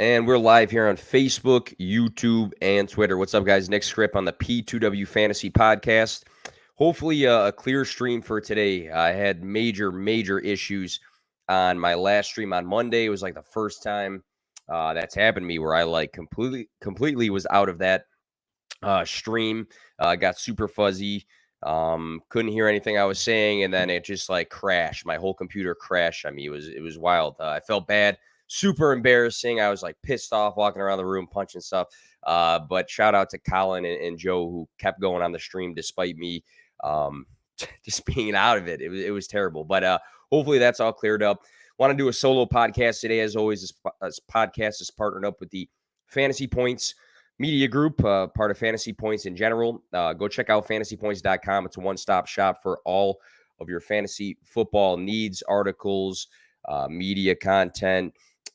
And we're live here on Facebook, YouTube, and Twitter. What's up, guys? Nick Script on the P2W Fantasy Podcast. Hopefully, a clear stream for today. I had major issues on my last stream on Monday. It was like the first time that's happened to me where I completely was out of that stream. Got super fuzzy. Couldn't hear anything I was saying, and then it just like crashed. My whole computer crashed. I mean, it was wild. I felt bad, super embarrassing. I was like pissed off, walking around the room, punching stuff. But shout out to Colin and Joe who kept going on the stream despite me just being out of it. It was terrible. But hopefully that's all cleared up. Want to do a solo podcast today, as always. This podcast is partnered up with the Fantasy Points Media Group, part of Fantasy Points in general. Go check out fantasypoints.com. It's a one-stop shop for all of your fantasy football needs, articles, media content,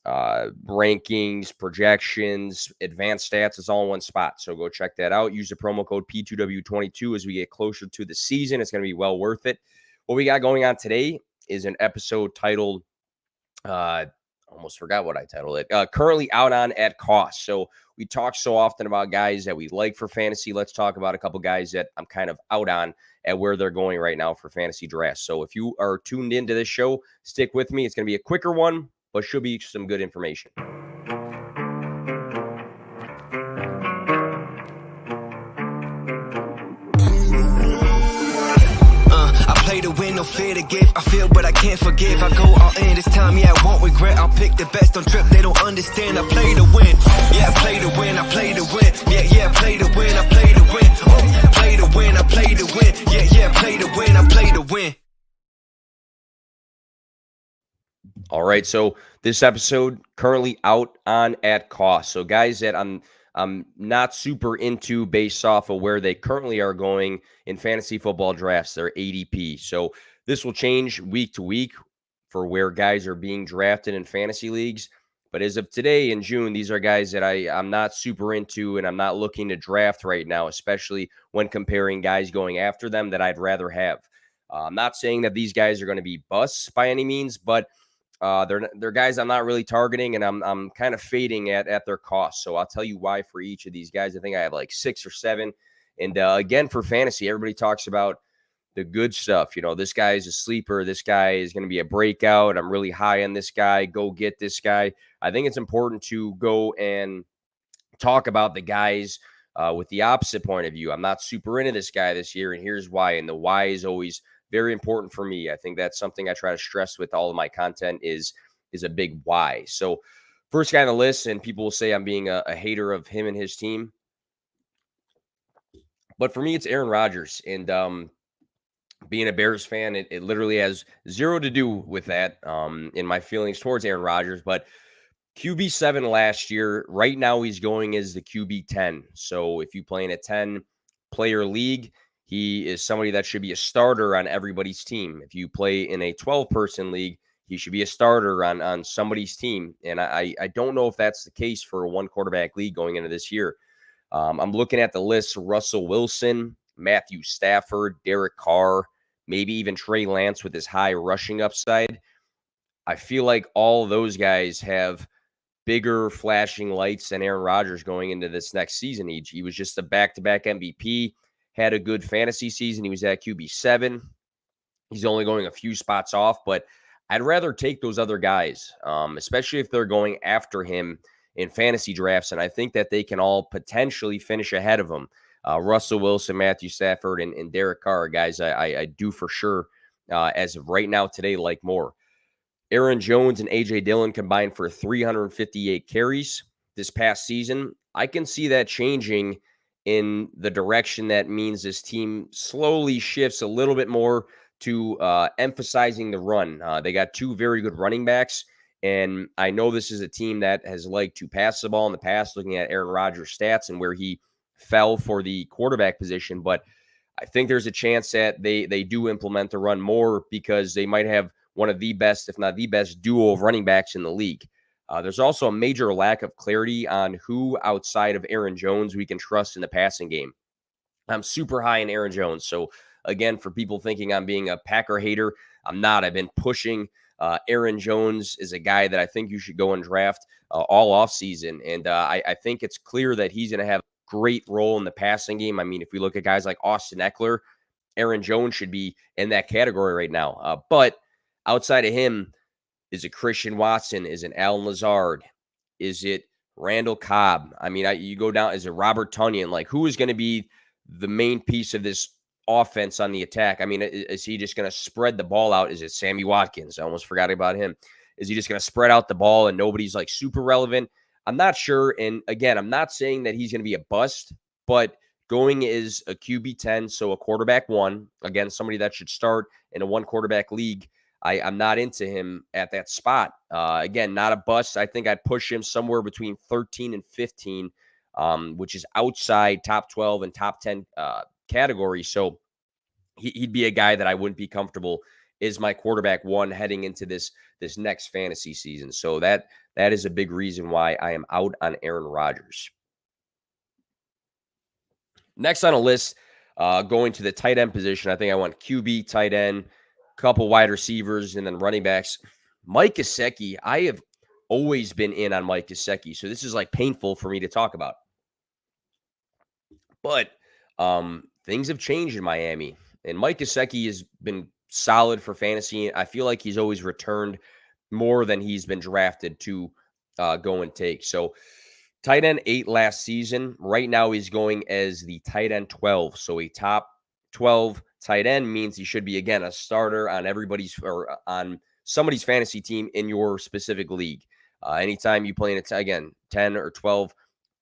rankings, projections, advanced stats. It's all in one spot. So go check that out. Use the promo code P2W22 as we get closer to the season. It's going to be well worth it. What we got going on today is an episode titled almost forgot what I titled it. Currently out on at cost. So we talk so often about guys that we like for fantasy. Let's talk about a couple guys that I'm kind of out on at where they're going right now for fantasy drafts. So if you are tuned into this show, stick with me. It's going to be a quicker one, but should be some good information. Play to win, no fear to give. I feel, but I can't forgive. I go all in this time, yeah, I won't regret. I'll pick the best on trip, they don't understand. I play to win, yeah, I play to win, I play to win. Yeah, I play to win, I play to win. Oh, play to win, I play to win. Yeah, play to win, I play to win. All right, so this episode currently out on at cost. So guys that I'm not super into based off of where they currently are going in fantasy football drafts, their ADP. So this will change week to week for where guys are being drafted in fantasy leagues. But as of today in June, these are guys that I'm not super into and I'm not looking to draft right now, especially when comparing guys going after them that I'd rather have. I'm not saying that these guys are going to be busts by any means, but they're guys I'm not really targeting, and I'm kind of fading at their cost. So I'll tell you why for each of these guys. I think I have like 6 or 7. And again, for fantasy, everybody talks about the good stuff. You know, this guy is a sleeper. This guy is going to be a breakout. I'm really high on this guy. Go get this guy. I think it's important to go and talk about the guys with the opposite point of view. I'm not super into this guy this year, and here's why. And the why is always very important for me. I think that's something I try to stress with all of my content is a big why. So first guy on the list, and people will say I'm being a hater of him and his team, but for me, it's Aaron Rodgers. And being a Bears fan, it literally has zero to do with that in my feelings towards Aaron Rodgers. But QB7 last year, right now he's going as the QB10. So if you play in a 10-player league, he is somebody that should be a starter on everybody's team. If you play in a 12-person league, he should be a starter on somebody's team. And I don't know if that's the case for a one-quarterback league going into this year. I'm looking at the list: Russell Wilson, Matthew Stafford, Derek Carr, maybe even Trey Lance with his high rushing upside. I feel like all of those guys have bigger flashing lights than Aaron Rodgers going into this next season. He was just a back-to-back MVP, had a good fantasy season. He was at QB7. He's only going a few spots off, but I'd rather take those other guys, especially if they're going after him in fantasy drafts, and I think that they can all potentially finish ahead of him. Russell Wilson, Matthew Stafford, and Derek Carr, guys I do for sure, as of right now today, like more. Aaron Jones and A.J. Dillon combined for 358 carries this past season. I can see that changing in the direction that means this team slowly shifts a little bit more to emphasizing the run. They got 2 very good running backs, and I know this is a team that has liked to pass the ball in the past, looking at Aaron Rodgers' stats and where he fell for the quarterback position, but I think there's a chance that they do implement the run more because they might have one of the best, if not the best, duo of running backs in the league. There's also a major lack of clarity on who outside of Aaron Jones we can trust in the passing game. I'm super high in Aaron Jones. So again, for people thinking I'm being a Packer hater, I'm not. I've been pushing Aaron Jones is a guy that I think you should go and draft all offseason. And I think it's clear that he's going to have a great role in the passing game. I mean, if we look at guys like Austin Eckler, Aaron Jones should be in that category right now. But outside of him, is it Christian Watson? Is it Alan Lazard? Is it Randall Cobb? I mean, you go down, is it Robert Tonyan? Like, who is going to be the main piece of this offense on the attack? I mean, is he just going to spread the ball out? Is it Sammy Watkins? I almost forgot about him. Is he just going to spread out the ball and nobody's like super relevant? I'm not sure. And again, I'm not saying that he's going to be a bust, but going is a QB 10, so a quarterback 1. Again, somebody that should start in a 1-quarterback league. I'm not into him at that spot. Again, not a bust. I think I'd push him somewhere between 13 and 15, which is outside top 12 and top 10 category. So he'd be a guy that I wouldn't be comfortable is my quarterback 1 heading into this next fantasy season. So that is a big reason why I am out on Aaron Rodgers. Next on a list, going to the tight end position, I think I want QB, tight end, couple wide receivers, and then running backs. Mike Gesicki, I have always been in on Mike Gesicki, so this is like painful for me to talk about. But things have changed in Miami, and Mike Gesicki has been solid for fantasy. I feel like he's always returned more than he's been drafted to go and take. So tight end 8 last season. Right now he's going as the tight end 12. So a top 12 tight end means he should be, again, a starter on everybody's or on somebody's fantasy team in your specific league. Anytime you play in again, 10 or 12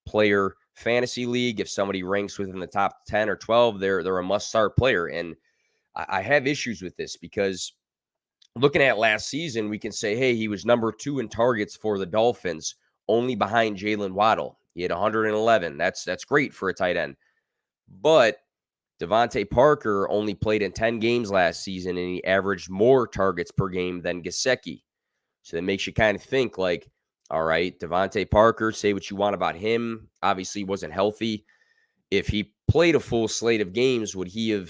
player fantasy league, if somebody ranks within the top 10 or 12, they're a must-start player. And I have issues with this because looking at last season, we can say, hey, he was number 2 in targets for the Dolphins, only behind Jalen Waddle. He had 111. That's great for a tight end. But Devontae Parker only played in 10 games last season, and he averaged more targets per game than Gesicki. So that makes you kind of think like, all right, Devontae Parker, say what you want about him. Obviously, he wasn't healthy. If he played a full slate of games, would he have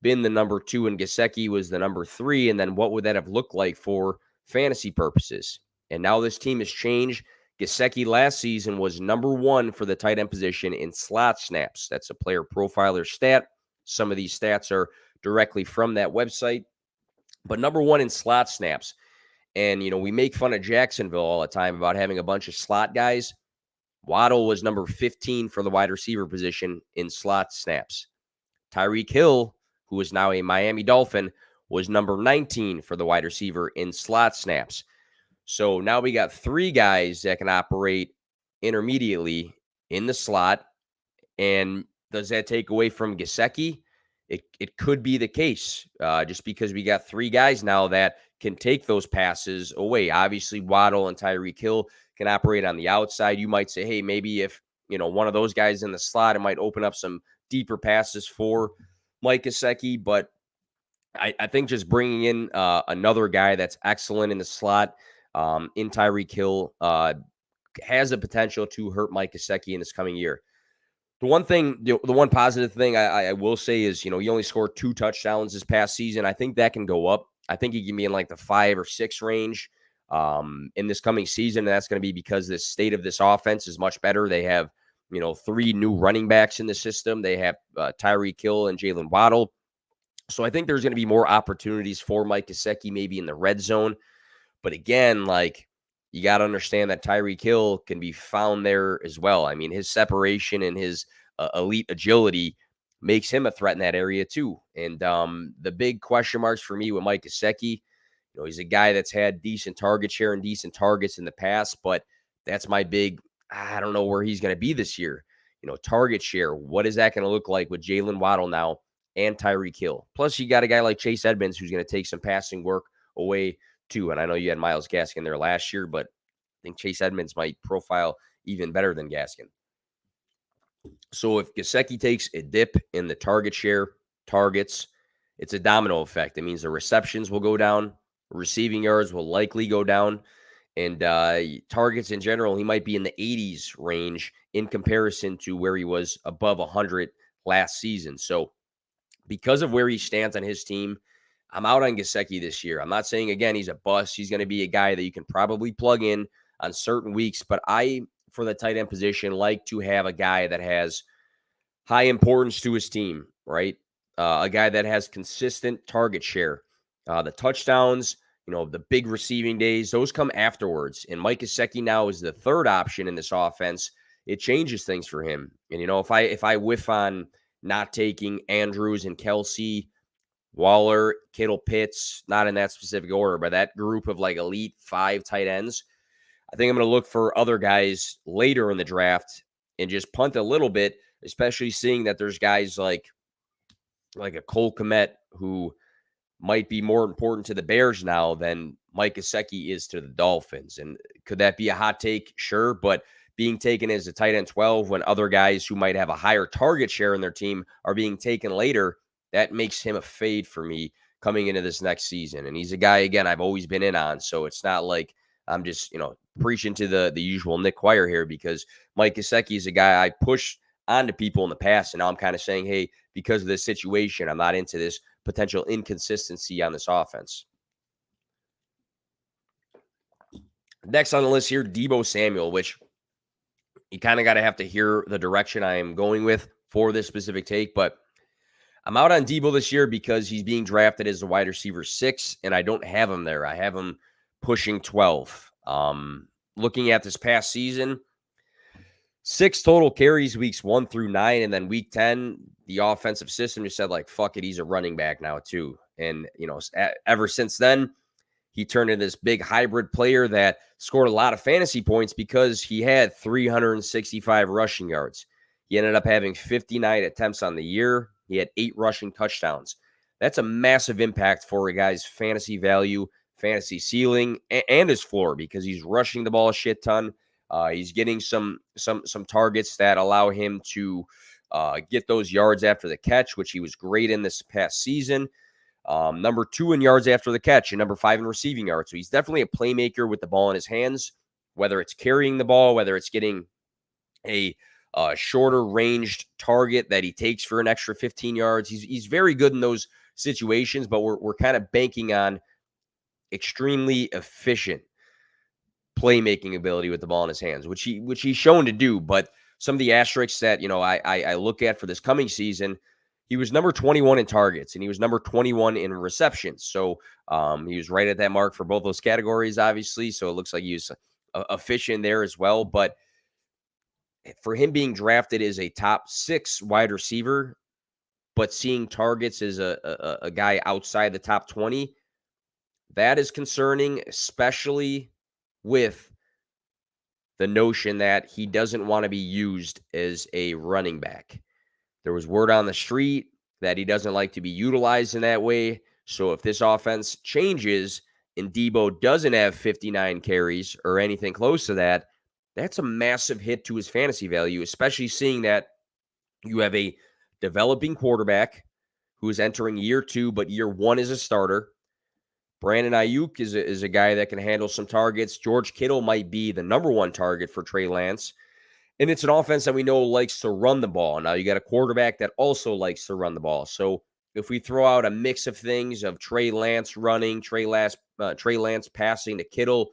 been the number 2 and Gesicki was the number 3? And then what would that have looked like for fantasy purposes? And now this team has changed. Gesicki last season was number 1 for the tight end position in slot snaps. That's a player profiler stat. Some of these stats are directly from that website. But number 1 in slot snaps. And, we make fun of Jacksonville all the time about having a bunch of slot guys. Waddle was number 15 for the wide receiver position in slot snaps. Tyreek Hill, who is now a Miami Dolphin, was number 19 for the wide receiver in slot snaps. So now we got 3 guys that can operate intermediately in the slot. And does that take away from Gesicki? It could be the case, just because we got 3 guys now that can take those passes away. Obviously, Waddle and Tyreek Hill can operate on the outside. You might say, hey, maybe if one of those guys in the slot, it might open up some deeper passes for Mike Gesicki. But I think just bringing in another guy that's excellent in the slot, in Tyreek Hill, has the potential to hurt Mike Gesicki in this coming year. The one positive thing I will say is, he only scored 2 touchdowns this past season. I think that can go up. I think he can be in like the 5 or 6 range in this coming season. And that's going to be because the state of this offense is much better. They have, 3 new running backs in the system. They have Tyreek Hill and Jalen Waddle. So I think there's going to be more opportunities for Mike Gesicki, maybe in the red zone. But again, you got to understand that Tyreek Hill can be found there as well. I mean, his separation and his elite agility makes him a threat in that area too. And the big question marks for me with Mike Gesicki, he's a guy that's had decent target share and decent targets in the past, but that's my big, I don't know where he's going to be this year. Target share, what is that going to look like with Jalen Waddle now and Tyreek Hill? Plus, you got a guy like Chase Edmonds who's going to take some passing work away too. And I know you had Myles Gaskin there last year, but I think Chase Edmonds might profile even better than Gaskin. So if Gesicki takes a dip in the target share, targets, it's a domino effect. It means the receptions will go down, receiving yards will likely go down, and targets in general, he might be in the 80s range in comparison to where he was above 100 last season. So because of where he stands on his team, I'm out on Gesicki this year. I'm not saying, again, he's a bust. He's going to be a guy that you can probably plug in on certain weeks, but I, for the tight end position, like to have a guy that has high importance to his team, right? A guy that has consistent target share. The touchdowns, the big receiving days, those come afterwards. And Mike Gesicki now is the third option in this offense. It changes things for him. And, if I whiff on not taking Andrews and Kelsey, Waller, Kittle, Pitts, not in that specific order, but that group of like elite 5 tight ends, I think I'm going to look for other guys later in the draft and just punt a little bit, especially seeing that there's guys like a Cole Kmet who might be more important to the Bears now than Mike Gesicki is to the Dolphins. And could that be a hot take? Sure, but being taken as a tight end 12 when other guys who might have a higher target share in their team are being taken later, that makes him a fade for me coming into this next season. And he's a guy, again, I've always been in on. So it's not like I'm just, preaching to the usual Nick Choir here, because Mike Gesicki is a guy I pushed onto people in the past. And now I'm kind of saying, hey, because of this situation, I'm not into this potential inconsistency on this offense. Next on the list here, Deebo Samuel, which you kind of got to have to hear the direction I am going with for this specific take, but I'm out on Deebo this year because he's being drafted as a wide receiver 6, and I don't have him there. I have him pushing 12. Looking at this past season, 6 total carries weeks 1 through 9, and then week 10, the offensive system just said, like, fuck it, he's a running back now too. And, ever since then, he turned into this big hybrid player that scored a lot of fantasy points because he had 365 rushing yards. He ended up having 59 attempts on the year. He had 8 rushing touchdowns. That's a massive impact for a guy's fantasy value, fantasy ceiling, and his floor, because he's rushing the ball a shit ton. He's getting some targets that allow him to get those yards after the catch, which he was great in this past season. Number 2 in yards after the catch and number 5 in receiving yards. So he's definitely a playmaker with the ball in his hands, whether it's carrying the ball, whether it's getting a shorter ranged target that he takes for an extra 15 yards. He's very good in those situations, but we're kind of banking on extremely efficient playmaking ability with the ball in his hands, which he's shown to do. But some of the asterisks that, I look at for this coming season, he was number 21 in targets and he was number 21 in receptions. So he was right at that mark for both those categories, obviously. So it looks like he was efficient there as well. But for him being drafted as a top 6 wide receiver, but seeing targets as a guy outside the top 20, that is concerning, especially with the notion that he doesn't want to be used as a running back. There was word on the street that he doesn't like to be utilized in that way. So if this offense changes and Deebo doesn't have 59 carries or anything close to that, that's a massive hit to his fantasy value, especially seeing that you have a developing quarterback who is entering year 2, but year 1 is a starter. Brandon Ayuk is a guy that can handle some targets. George Kittle might be the number 1 target for Trey Lance. And it's an offense that we know likes to run the ball. Now you got a quarterback that also likes to run the ball. So if we throw out a mix of things of Trey Lance running, Trey Lance passing to Kittle,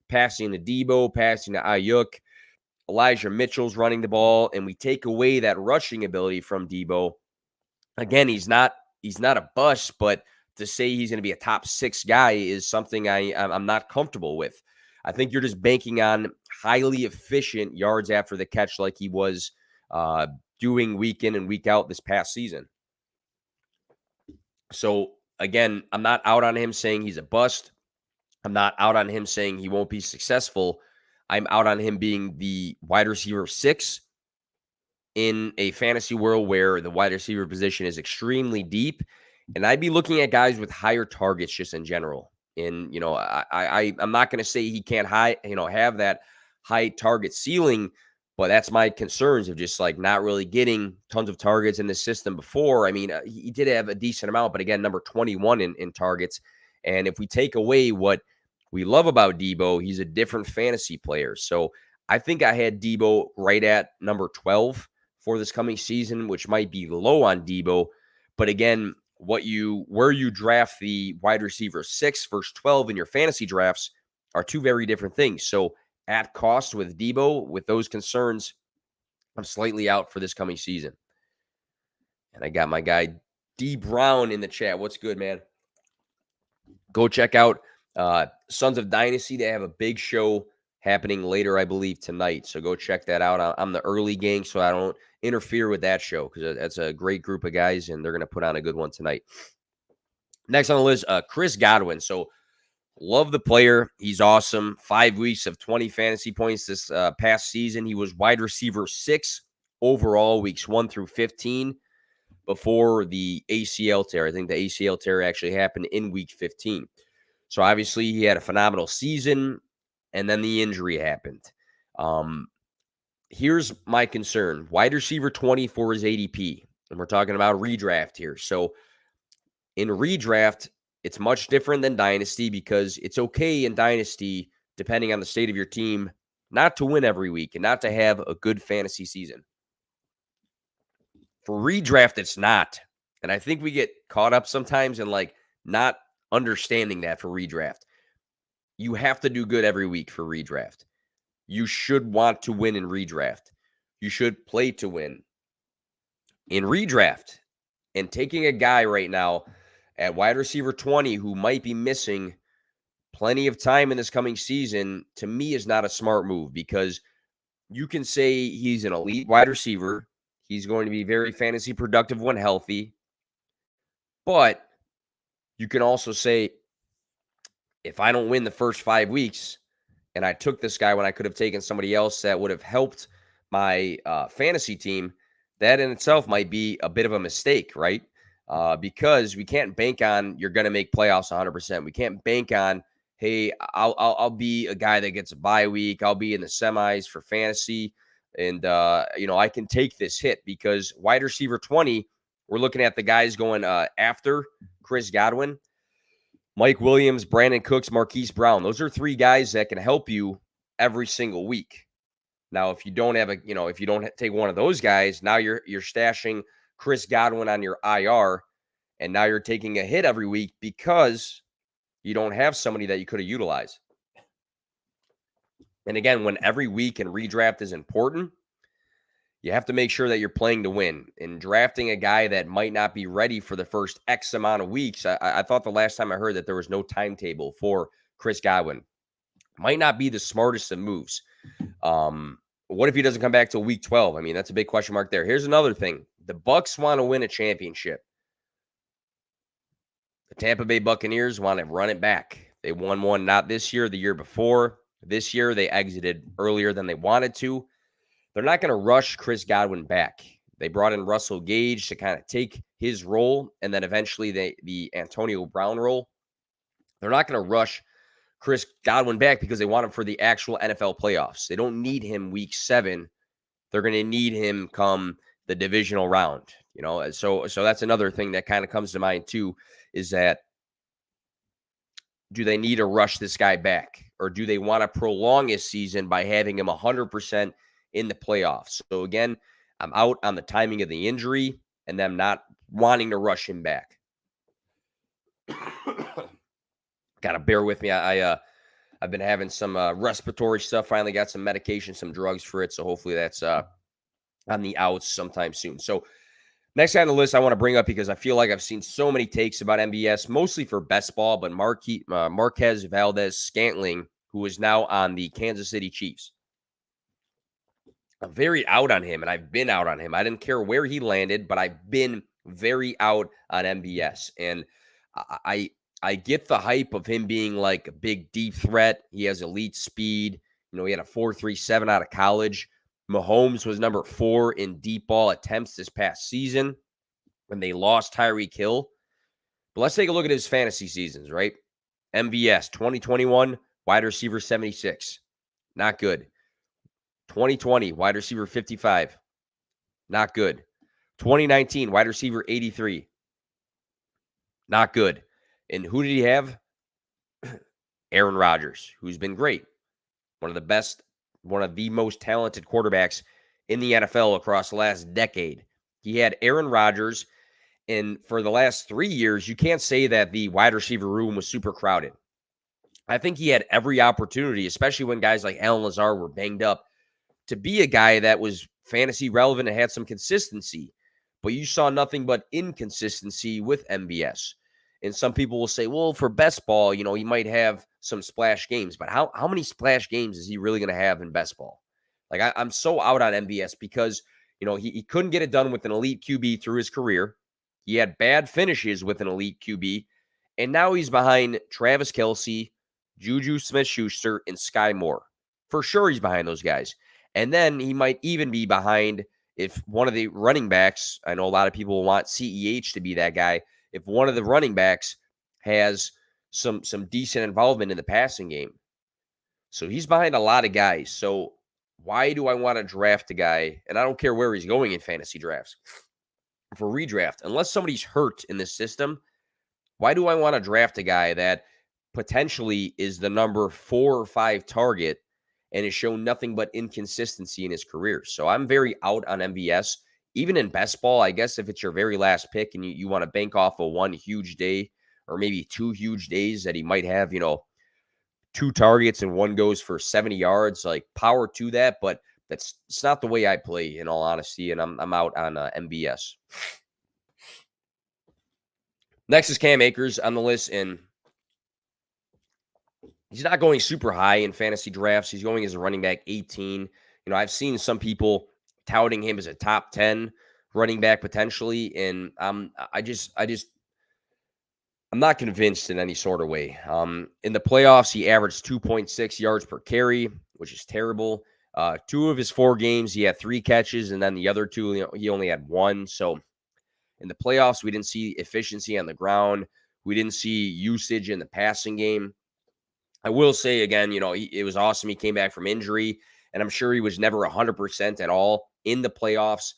passing to Deebo, passing to Ayuk, Elijah Mitchell's running the ball, and we take away that rushing ability from Deebo, again, he's not a bust, but to say he's going to be a top 6 guy is something I'm not comfortable with. I think you're just banking on highly efficient yards after the catch like he was doing week in and week out this past season. So, again, I'm not out on him saying he's a bust. I'm not out on him saying he won't be successful. I'm out on him being the wide receiver 6 in a fantasy world where the wide receiver position is extremely deep. And I'd be looking at guys with higher targets just in general. And, I'm not going to say he can't have that high target ceiling, but that's my concerns of just like not really getting tons of targets in the system before. I mean, he did have a decent amount, but again, number 21 in targets. And if we take away what we love about Deebo, he's a different fantasy player. So I think I had Deebo right at number 12 for this coming season, which might be low on Deebo. But again, where you draft the wide receiver 6 versus 12 in your fantasy drafts are two very different things. So at cost with Deebo, with those concerns, I'm slightly out for this coming season. And I got my guy D Brown in the chat. What's good, man? Go check out Sons of Dynasty. They have a big show happening later, I believe, tonight. So go check that out. I'm the early gang, so I don't interfere with that show because that's a great group of guys, and they're going to put on a good one tonight. Next on the list, Chris Godwin. So love the player. He's awesome. 5 weeks of 20 fantasy points this past season. He was wide receiver 6 overall, weeks 1 through 15, before the ACL tear. I think the ACL tear actually happened in week 15. So obviously he had a phenomenal season, and then the injury happened. Here's my concern. Wide receiver 20 for his ADP, and we're talking about redraft here. So in redraft, it's much different than Dynasty because it's okay in Dynasty, depending on the state of your team, not to win every week and not to have a good fantasy season. For redraft, it's not. And I think we get caught up sometimes in like not understanding that for redraft. You have to do good every week for redraft. You should want to win in redraft. You should play to win. In redraft, and taking a guy right now at wide receiver 20 who might be missing plenty of time in this coming season, to me is not a smart move because you can say he's an elite wide receiver. He's going to be very fantasy productive when healthy. But you can also say, if I don't win the first 5 weeks and I took this guy when I could have taken somebody else that would have helped my fantasy team, that in itself might be a bit of a mistake, right? Because we can't bank on you're going to make playoffs 100%. We can't bank on, hey, I'll be a guy that gets a bye week. I'll be in the semis for fantasy. And, I can take this hit because wide receiver 20, we're looking at the guys going after Chris Godwin, Mike Williams, Brandon Cooks, Marquise Brown. Those are 3 guys that can help you every single week. Now, if you don't have if you don't take one of those guys, now you're stashing Chris Godwin on your IR, and now you're taking a hit every week because you don't have somebody that you could have utilized. And again, when every week in redraft is important, you have to make sure that you're playing to win. And drafting a guy that might not be ready for the first X amount of weeks, I thought the last time I heard that there was no timetable for Chris Godwin. Might not be the smartest of moves. What if he doesn't come back till week 12? I mean, that's a big question mark there. Here's another thing. The Bucs want to win a championship. The Tampa Bay Buccaneers want to run it back. They won one not this year, the year before. This year, they exited earlier than they wanted to. They're not going to rush Chris Godwin back. They brought in Russell Gage to kind of take his role, and then eventually the Antonio Brown role. They're not going to rush Chris Godwin back because they want him for the actual NFL playoffs. They don't need him week 7. They're going to need him come the divisional round. So that's another thing that kind of comes to mind too, is that do they need to rush this guy back, or do they want to prolong his season by having him 100% in the playoffs? So again, I'm out on the timing of the injury and them not wanting to rush him back. Got to bear with me. I've been having some respiratory stuff. Finally got some medication, some drugs for it. So hopefully that's on the outs sometime soon. So next on the list I want to bring up, because I feel like I've seen so many takes about MVS, mostly for best ball, but Marquez Valdez-Scantling, who is now on the Kansas City Chiefs. I'm very out on him, and I've been out on him. I didn't care where he landed, but I've been very out on MVS. And I get the hype of him being like a big deep threat. He has elite speed. He had a 4.37 out of college. Mahomes was number 4 in deep ball attempts this past season when they lost Tyreek Hill. But let's take a look at his fantasy seasons, right? MVS, 2021, wide receiver 76. Not good. 2020, wide receiver 55. Not good. 2019, wide receiver 83. Not good. And who did he have? Aaron Rodgers, who's been great. One of the most talented quarterbacks in the NFL across the last decade. He had Aaron Rodgers And for the last 3 years, you can't say that the wide receiver room was super crowded. I think he had every opportunity, especially when guys like Allen Lazard were banged up, to be a guy that was fantasy relevant and had some consistency. But you saw nothing but inconsistency with MBS. And some people will say, well, for best ball, he might have some splash games. But how many splash games is he really going to have in best ball? Like, I'm so out on MBS because, he couldn't get it done with an elite QB through his career. He had bad finishes with an elite QB. And now he's behind Travis Kelce, Juju Smith-Schuster, and Sky Moore. For sure he's behind those guys. And then he might even be behind if one of the running backs, I know a lot of people want CEH to be that guy, if one of the running backs has some decent involvement in the passing game. So he's behind a lot of guys. So why do I want to draft a guy? And I don't care where he's going in fantasy drafts for redraft. Unless somebody's hurt in this system, why do I want to draft a guy that potentially is the number 4 or 5 target and has shown nothing but inconsistency in his career? So I'm very out on MVS. Even in best ball, I guess if it's your very last pick and you want to bank off of one huge day or maybe 2 huge days that he might have, 2 targets and one goes for 70 yards, like power to that. But it's not the way I play, in all honesty, and I'm out on MVS. Next is Cam Akers on the list, and he's not going super high in fantasy drafts. He's going as a running back 18. I've seen some people touting him as a top 10 running back potentially, and I'm not convinced in any sort of way. In the playoffs, he averaged 2.6 yards per carry, which is terrible. 2 of his 4 games, he had 3 catches, and then the other 2, he only had 1. So in the playoffs, we didn't see efficiency on the ground. We didn't see usage in the passing game. I will say again, it was awesome. He came back from injury, and I'm sure he was never 100% at all in the playoffs.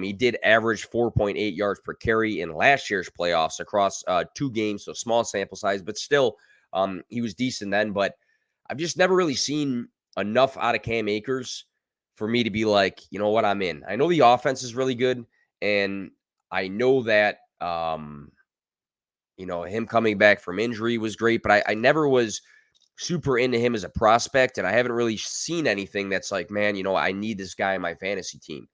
He did average 4.8 yards per carry in last year's playoffs across 2 games, so small sample size, but still, he was decent then. But I've just never really seen enough out of Cam Akers for me to be like, you know what, I'm in. I know the offense is really good, and I know that, him coming back from injury was great, but I never was super into him as a prospect, and I haven't really seen anything that's like, man, I need this guy in my fantasy team.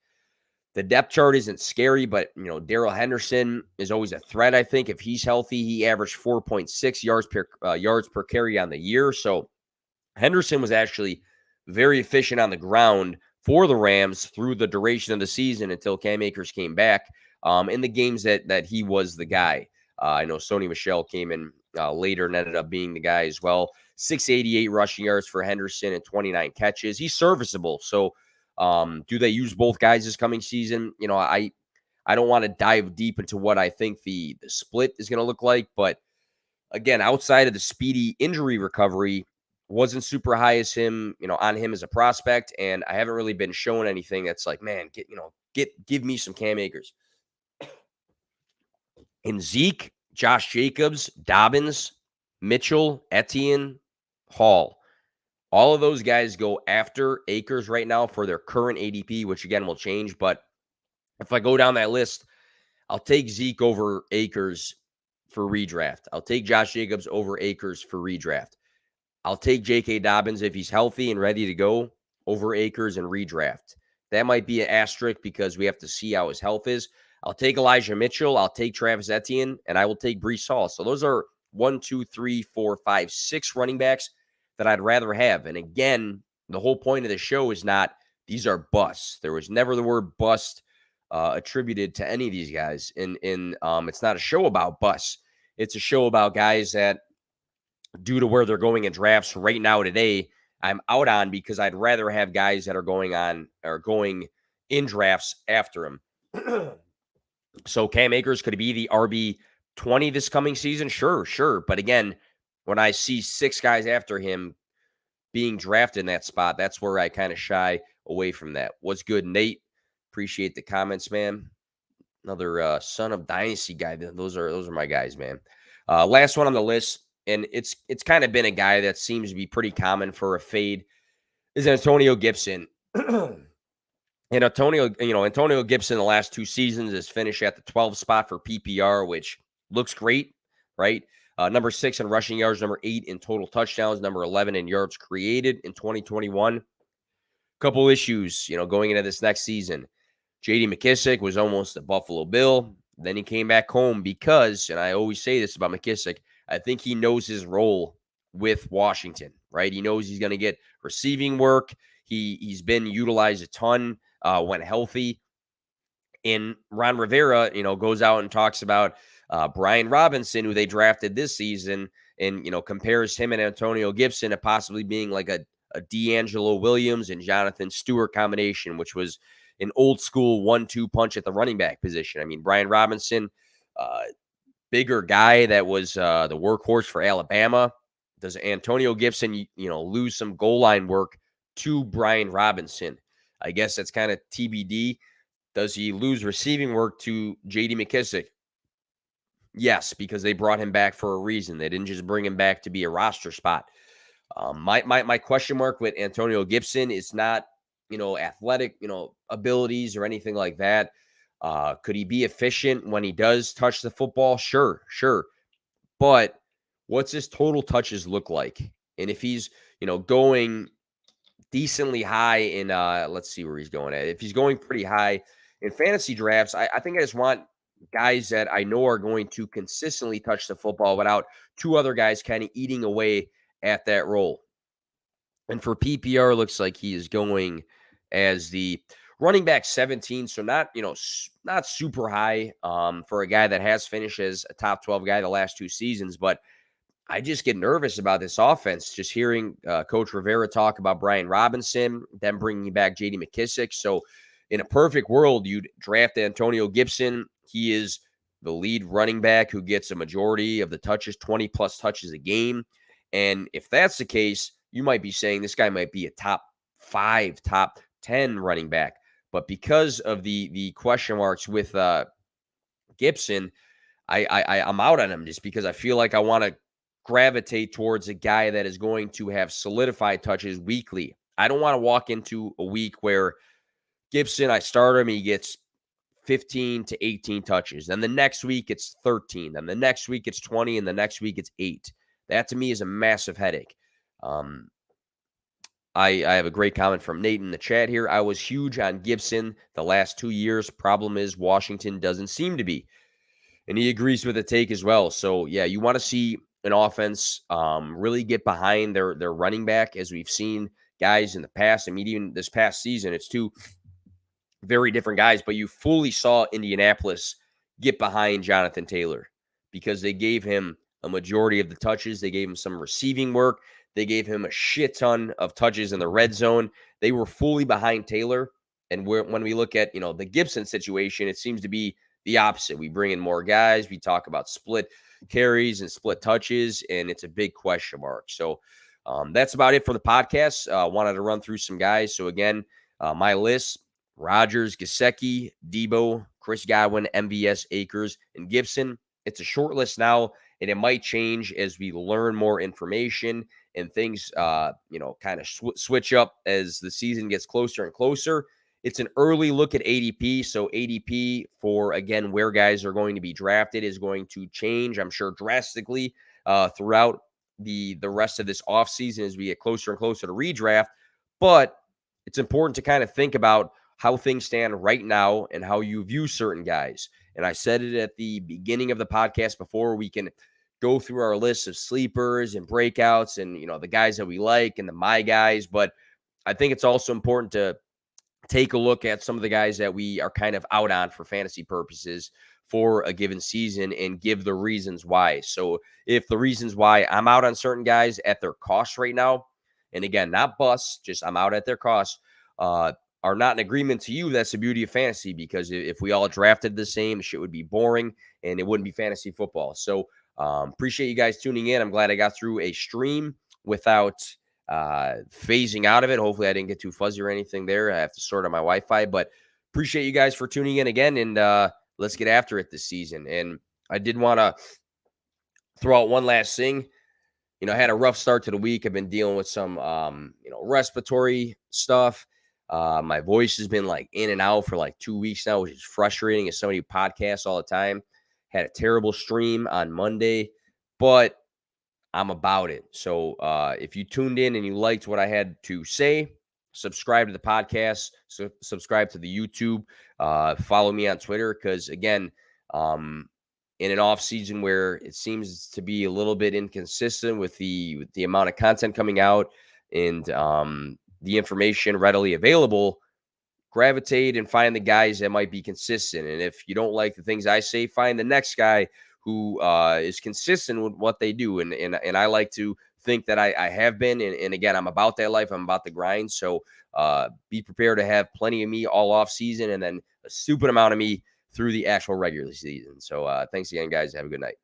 The depth chart isn't scary, but, Darrell Henderson is always a threat, I think. If he's healthy, he averaged 4.6 yards per carry on the year. So Henderson was actually very efficient on the ground for the Rams through the duration of the season until Cam Akers came back in the games that he was the guy. I know Sony Michel came in later and ended up being the guy as well. 688 rushing yards for Henderson and 29 catches. He's serviceable. So do they use both guys this coming season? I don't want to dive deep into what I think the split is going to look like. But again, outside of the speedy injury recovery, wasn't super high as him, on him as a prospect. And I haven't really been shown anything that's like, man, give me some Cam Akers. In Zeke, Josh Jacobs, Dobbins, Mitchell, Etienne, Hall. All of those guys go after Akers right now for their current ADP, which again will change. But if I go down that list, I'll take Zeke over Akers for redraft. I'll take Josh Jacobs over Akers for redraft. I'll take J.K. Dobbins if he's healthy and ready to go over Akers and redraft. That might be an asterisk because we have to see how his health is. I'll take Elijah Mitchell. I'll take Travis Etienne, and I will take Breece Hall. So those are 1, 2, 3, 4, 5, 6 running backs that I'd rather have. And again, the whole point of the show is not these are busts. There was never the word bust attributed to any of these guys. And it's not a show about busts. It's a show about guys that, due to where they're going in drafts right now today, I'm out on because I'd rather have guys that are going in drafts after him. So Cam Akers, could he be the RB20 this coming season? Sure. But again, when I see 6 guys after him being drafted in that spot, that's where I kind of shy away from that. What's good, Nate? Appreciate the comments, man. Another son of Dynasty guy. Those are my guys, man. Last one on the list, and it's kind of been a guy that seems to be pretty common for a fade, is Antonio Gibson. And Antonio Gibson the last 2 seasons has finished at the 12th spot for PPR, which looks great, right? Number 6 in rushing yards, number 8 in total touchdowns, number 11 in yards created in 2021. Couple issues, going into this next season. J.D. McKissick was almost a Buffalo Bill. Then he came back home because, and I always say this about McKissick, I think he knows his role with Washington, right? He knows he's going to get receiving work. He's been utilized a ton when healthy. And Ron Rivera, goes out and talks about Brian Robinson, who they drafted this season, and, compares him and Antonio Gibson to possibly being like a D'Angelo Williams and Jonathan Stewart combination, which was an old school 1-2 punch at the running back position. I mean, Brian Robinson, bigger guy that was the workhorse for Alabama. Does Antonio Gibson, lose some goal line work to Brian Robinson? I guess that's kind of TBD. Does he lose receiving work to J.D. McKissick? Yes, because they brought him back for a reason. They didn't just bring him back to be a roster spot. My question mark with Antonio Gibson is not, athletic, abilities or anything like that. Could he be efficient when he does touch the football? Sure. But what's his total touches look like? And if he's, going decently high in, let's see where he's going at. If he's going pretty high in fantasy drafts, I think I just want guys that I know are going to consistently touch the football without two other guys kind of eating away at that role. And for PPR, looks like he is going as the running back 17. So not, not super high for a guy that has finished as a top 12 guy the last 2 seasons. But I just get nervous about this offense, just hearing Coach Rivera talk about Brian Robinson, then bringing back J.D. McKissick. So in a perfect world, you'd draft Antonio Gibson. He is the lead running back who gets a majority of the touches, 20-plus touches a game. And if that's the case, you might be saying this guy might be a top 5, top 10 running back. But because of the question marks with Gibson, I'm out on him just because I feel like I want to gravitate towards a guy that is going to have solidified touches weekly. I don't want to walk into a week where Gibson, I start him, he gets 15 to 18 touches. Then the next week it's 13. Then the next week it's 20. And the next week it's 8. That to me is a massive headache. I have a great comment from Nate in the chat here. I was huge on Gibson the last 2 years. Problem is Washington doesn't seem to be. And he agrees with the take as well. So, yeah, you want to see an offense really get behind their running back, as we've seen guys in the past. I mean, even this past season, it's 2 very different guys. But you fully saw Indianapolis get behind Jonathan Taylor because they gave him a majority of the touches. They gave him some receiving work. They gave him a shit ton of touches in the red zone. They were fully behind Taylor. And when we look at, the Gibson situation, it seems to be the opposite. We bring in more guys. We talk about split carries and split touches, and it's a big question mark. So that's about it for the podcast. Wanted to run through some guys. So again, my list: Rodgers, Gesicki, Deebo, Chris Godwin, MVS, Akers, and Gibson. It's a short list now, and it might change as we learn more information and things, kind of switch up as the season gets closer and closer. It's an early look at ADP. So ADP for, again, where guys are going to be drafted is going to change, I'm sure, drastically throughout the rest of this offseason as we get closer and closer to redraft. But it's important to kind of think about how things stand right now and how you view certain guys. And I said it at the beginning of the podcast before. We can go through our list of sleepers and breakouts and, the guys that we like and the my guys. But I think it's also important to take a look at some of the guys that we are kind of out on for fantasy purposes for a given season and give the reasons why. So if the reasons why I'm out on certain guys at their cost right now, and again, not bust, just I'm out at their cost, are not in agreement to you, that's the beauty of fantasy, because if we all drafted the same, shit would be boring and it wouldn't be fantasy football. So appreciate you guys tuning in. I'm glad I got through a stream without phasing out of it. Hopefully I didn't get too fuzzy or anything there. I have to sort out my Wi-Fi, but appreciate you guys for tuning in again, and let's get after it this season. And I did want to throw out one last thing. I had a rough start to the week. I've been dealing with some, respiratory stuff. My voice has been like in and out for like 2 weeks now, which is frustrating as somebody who podcasts all the time. Had a terrible stream on Monday, but I'm about it. So if you tuned in and you liked what I had to say, subscribe to the podcast, subscribe to the YouTube, follow me on Twitter, because again, in an off season where it seems to be a little bit inconsistent with the amount of content coming out and the information readily available, gravitate and find the guys that might be consistent. And if you don't like the things I say, find the next guy who is consistent with what they do. And I like to think that I have been. And again, I'm about that life. I'm about the grind. So be prepared to have plenty of me all off season and then a stupid amount of me through the actual regular season. So thanks again, guys. Have a good night.